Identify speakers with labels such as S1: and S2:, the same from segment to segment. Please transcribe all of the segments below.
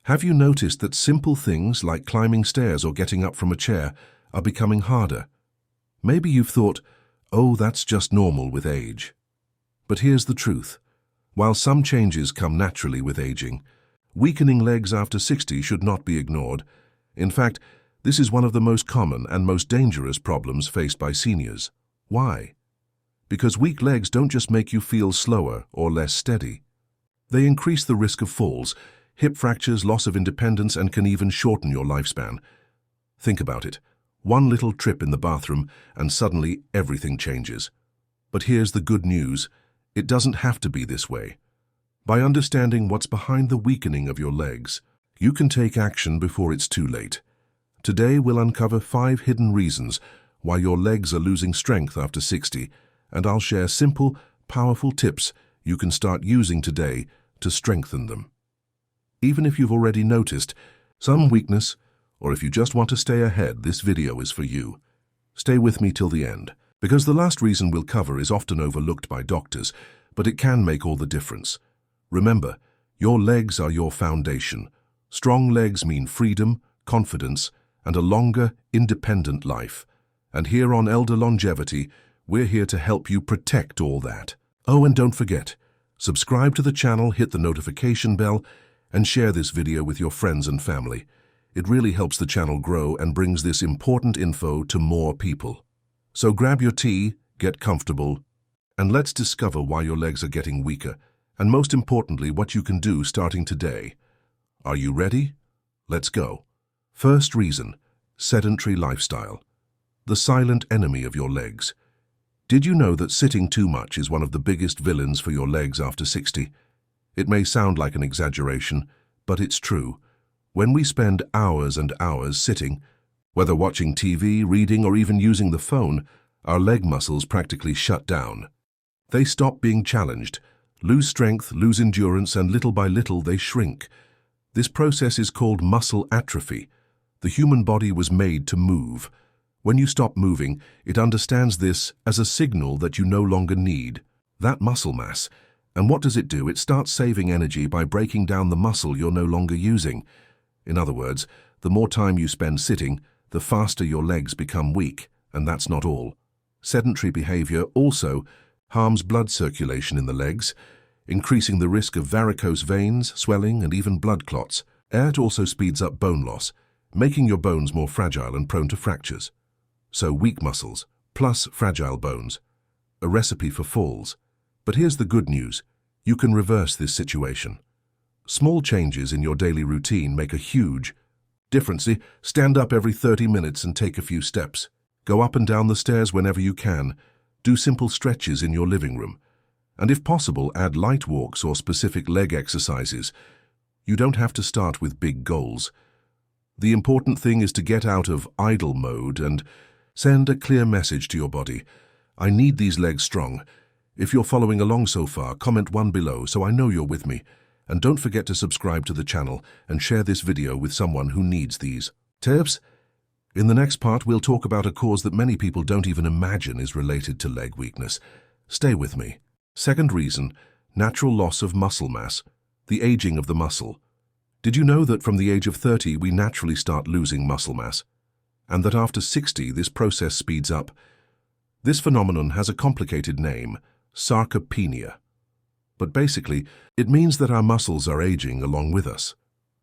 S1: Have you noticed that simple things like climbing stairs or getting up from a chair are becoming harder? Maybe you've thought, oh, that's just normal with age. But here's the truth. While some changes come naturally with aging, weakening legs after 60 should not be ignored. In fact, this is one of the most common and most dangerous problems faced by seniors. Why? Because weak legs don't just make you feel slower or less steady. They increase the risk of falls, hip fractures, loss of independence, and can even shorten your lifespan. Think about it. One little trip in the bathroom and suddenly everything changes. But here's the good news. It doesn't have to be this way. By understanding what's behind the weakening of your legs, you can take action before it's too late. Today we'll uncover 5 hidden reasons why your legs are losing strength after 60, and I'll share simple, powerful tips you can start using today to strengthen them. Even if you've already noticed some weakness, or if you just want to stay ahead, this video is for you. Stay with me till the end, because the last reason we'll cover is often overlooked by doctors, but it can make all the difference. Remember, your legs are your foundation. Strong legs mean freedom, confidence, and a longer, independent life. And here on Elder Longevity, we're here to help you protect all that. Oh, and don't forget, subscribe to the channel, hit the notification bell, and share this video with your friends and family. It really helps the channel grow and brings this important info to more people. So grab your tea, get comfortable, and let's discover why your legs are getting weaker, and most importantly, what you can do starting today. Are you ready? Let's go. First reason, sedentary lifestyle. The silent enemy of your legs. Did you know that sitting too much is one of the biggest villains for your legs after 60? It may sound like an exaggeration, but it's true. When we spend hours and hours sitting, whether watching TV, reading, or even using the phone, our leg muscles practically shut down. They stop being challenged, lose strength, lose endurance, and little by little they shrink. This process is called muscle atrophy. The human body was made to move. When you stop moving, it understands this as a signal that you no longer need that muscle mass. And what does it do? It starts saving energy by breaking down the muscle you're no longer using. In other words, the more time you spend sitting, the faster your legs become weak, and that's not all. Sedentary behavior also harms blood circulation in the legs, increasing the risk of varicose veins, swelling, and even blood clots. It also speeds up bone loss, making your bones more fragile and prone to fractures. So weak muscles plus fragile bones, a recipe for falls. But here's the good news. You can reverse this situation. Small changes in your daily routine make a huge difference. Stand up every 30 minutes and take a few steps. Go up and down the stairs whenever you can. Do simple stretches in your living room. And if possible, add light walks or specific leg exercises. You don't have to start with big goals. The important thing is to get out of idle mode and send a clear message to your body. I need these legs strong. If you're following along so far, comment 1 below so I know you're with me. And don't forget to subscribe to the channel and share this video with someone who needs these tips. In the next part, we'll talk about a cause that many people don't even imagine is related to leg weakness. Stay with me. Second reason, natural loss of muscle mass, the aging of the muscle. Did you know that from the age of 30 we naturally start losing muscle mass? And that after 60 this process speeds up? This phenomenon has a complicated name, sarcopenia. But basically, it means that our muscles are aging along with us.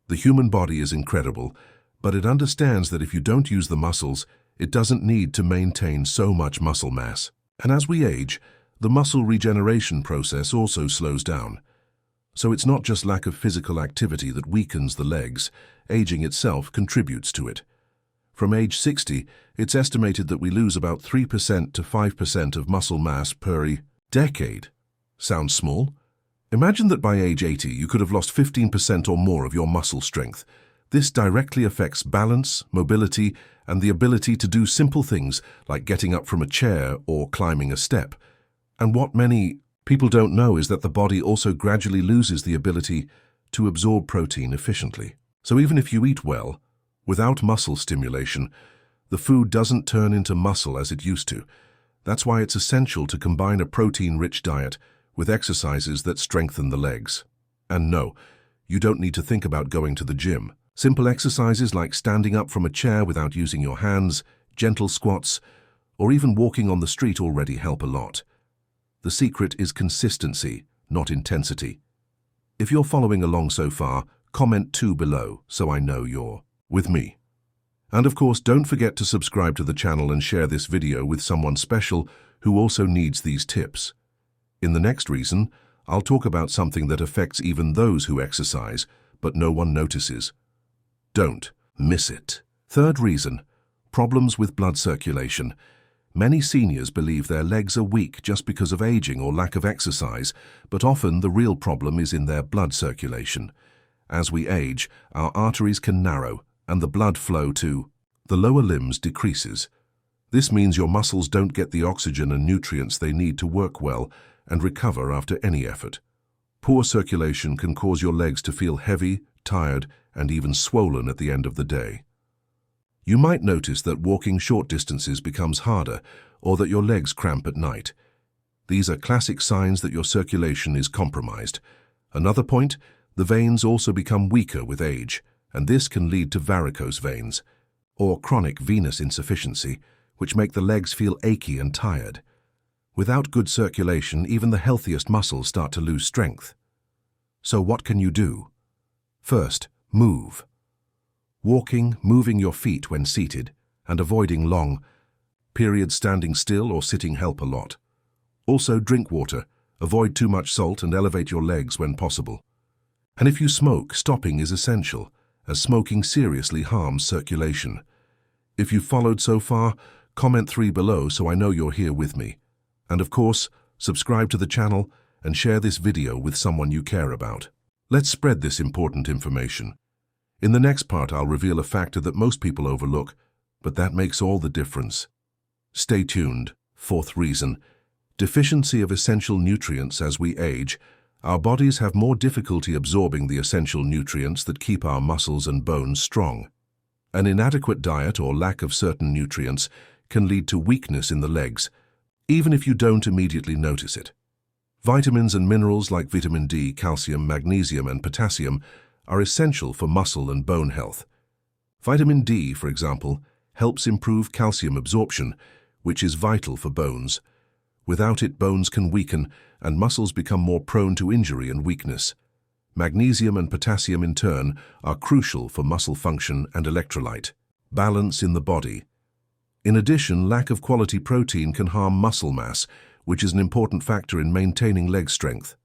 S1: The human body is incredible, but it understands that if you don't use the muscles, it doesn't need to maintain so much muscle mass. And as we age, the muscle regeneration process also slows down. So it's not just lack of physical activity that weakens the legs, aging itself contributes to it. From age 60, it's estimated that we lose about 3% to 5% of muscle mass per decade. Sounds small? Imagine that by age 80 you could have lost 15% or more of your muscle strength. This directly affects balance, mobility, and the ability to do simple things like getting up from a chair or climbing a step. And what many people don't know is that the body also gradually loses the ability to absorb protein efficiently. So even if you eat well, without muscle stimulation, the food doesn't turn into muscle as it used to. That's why it's essential to combine a protein-rich diet with exercises that strengthen the legs. And no, You don't need to think about going to the gym. Simple exercises like standing up from a chair without using your hands, gentle squats, or even walking on the street already help a lot. The secret is consistency, not intensity. If you're following along so far, comment 2 below so I know you're with me. And of course, don't forget to subscribe to the channel and share this video with someone special who also needs these tips. In the next reason, I'll talk about something that affects even those who exercise, but no one notices. Don't miss it. Third reason, problems with blood circulation. Many seniors believe their legs are weak just because of aging or lack of exercise, but often the real problem is in their blood circulation. As we age, our arteries can narrow and the blood flow to the lower limbs decreases. This means your muscles don't get the oxygen and nutrients they need to work well and recover after any effort. Poor circulation can cause your legs to feel heavy, tired, and even swollen at the end of the day. You might notice that walking short distances becomes harder or that your legs cramp at night. These are classic signs that your circulation is compromised. Another point, the veins also become weaker with age, and this can lead to varicose veins, or chronic venous insufficiency, which make the legs feel achy and tired. Without good circulation, even the healthiest muscles start to lose strength. So what can you do? First, move. Walking, moving your feet when seated, and avoiding long periods standing still or sitting help a lot. Also, drink water. Avoid too much salt and elevate your legs when possible. And if you smoke, stopping is essential, as smoking seriously harms circulation. If you've followed so far, comment 3 below so I know you're here with me. And of course, subscribe to the channel and share this video with someone you care about. Let's spread this important information. In the next part, I'll reveal a factor that most people overlook, but that makes all the difference. Stay tuned. Fourth reason, deficiency of essential nutrients. As we age, our bodies have more difficulty absorbing the essential nutrients that keep our muscles and bones strong. An inadequate diet or lack of certain nutrients can lead to weakness in the legs, even if you don't immediately notice it. Vitamins and minerals like vitamin D, calcium, magnesium, and potassium are essential for muscle and bone health. Vitamin D, for example, helps improve calcium absorption, which is vital for bones. Without it, bones can weaken and muscles become more prone to injury and weakness. Magnesium and potassium, in turn, are crucial for muscle function and electrolyte balance in the body. In addition, lack of quality protein can harm muscle mass, which is an important factor in maintaining leg strength.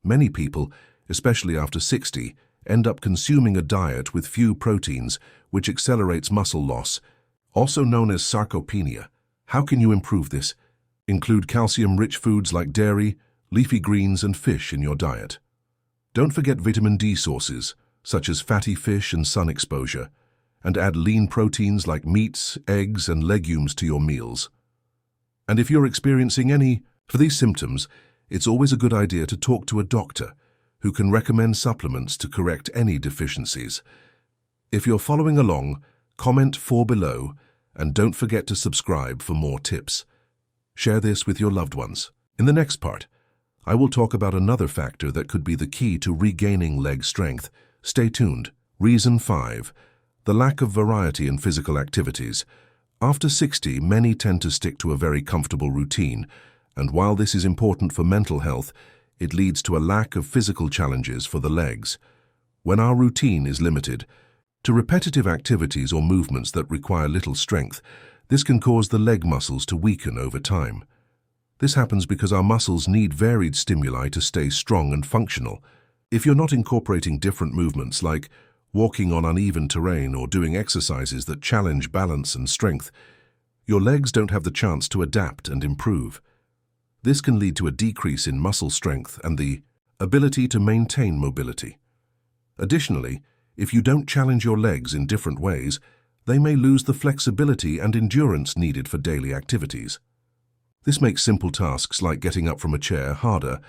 S1: Many people, especially after 60, end up consuming a diet with few proteins, which accelerates muscle loss, also known as sarcopenia. How can you improve this? Include calcium-rich foods like dairy, leafy greens, and fish in your diet. Don't forget vitamin D sources, such as fatty fish and sun exposure, and add lean proteins like meats, eggs, and legumes to your meals. And if you're experiencing any of these symptoms, it's always a good idea to talk to a doctor who can recommend supplements to correct any deficiencies. If you're following along, comment 4 below, and don't forget to subscribe for more tips. Share this with your loved ones. In the next part, I will talk about another factor that could be the key to regaining leg strength. Stay tuned. Reason 5. The lack of variety in physical activities. After 60, many tend to stick to a very comfortable routine, and while this is important for mental health, it leads to a lack of physical challenges for the legs. When our routine is limited to repetitive activities or movements that require little strength, this can cause the leg muscles to weaken over time. This happens because our muscles need varied stimuli to stay strong and functional. If you're not incorporating different movements like walking on uneven terrain or doing exercises that challenge balance and strength, your legs don't have the chance to adapt and improve. This can lead to a decrease in muscle strength and the ability to maintain mobility. Additionally, if you don't challenge your legs in different ways, they may lose the flexibility and endurance needed for daily activities. This makes simple tasks like getting up from a chair harder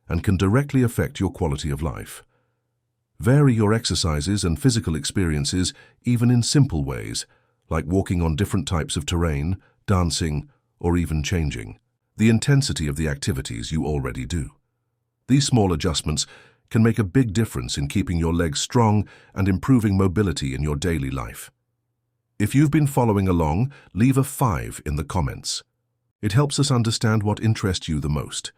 S1: and can directly affect your quality of life. Vary your exercises and physical experiences even in simple ways, like walking on different types of terrain, dancing, or even changing the intensity of the activities you already do. These small adjustments can make a big difference in keeping your legs strong and improving mobility in your daily life. If you've been following along, leave a 5 in the comments. It helps us understand what interests you the most.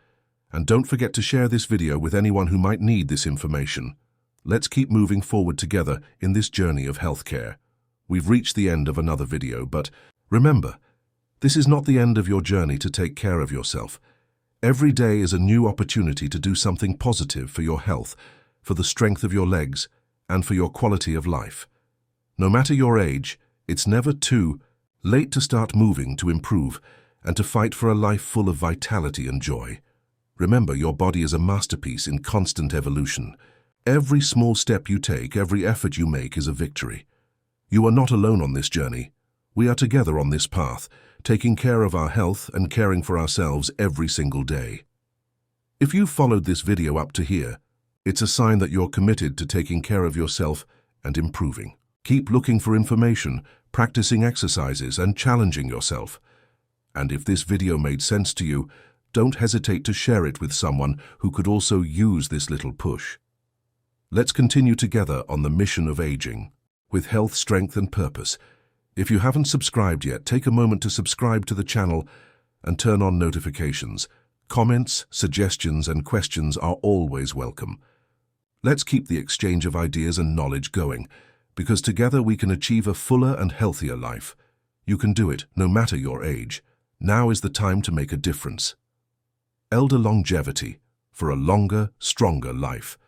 S1: And don't forget to share this video with anyone who might need this information. Let's keep moving forward together in this journey of healthcare. We've reached the end of another video, but remember, this is not the end of your journey to take care of yourself. Every day is a new opportunity to do something positive for your health, for the strength of your legs, and for your quality of life. No matter your age, it's never too late to start moving to improve and to fight for a life full of vitality and joy. Remember, your body is a masterpiece in constant evolution. Every small step you take, every effort you make is a victory. You are not alone on this journey. We are together on this path, taking care of our health and caring for ourselves every single day. If you've followed this video up to here, it's a sign that you're committed to taking care of yourself and improving. Keep looking for information, practicing exercises, and challenging yourself. And if this video made sense to you, don't hesitate to share it with someone who could also use this little push. Let's continue together on the mission of aging, with health, strength, and purpose. If you haven't subscribed yet, take a moment to subscribe to the channel and turn on notifications. Comments, suggestions, and questions are always welcome. Let's keep the exchange of ideas and knowledge going, because together we can achieve a fuller and healthier life. You can do it, no matter your age. Now is the time to make a difference. Elder longevity, for a longer, stronger life.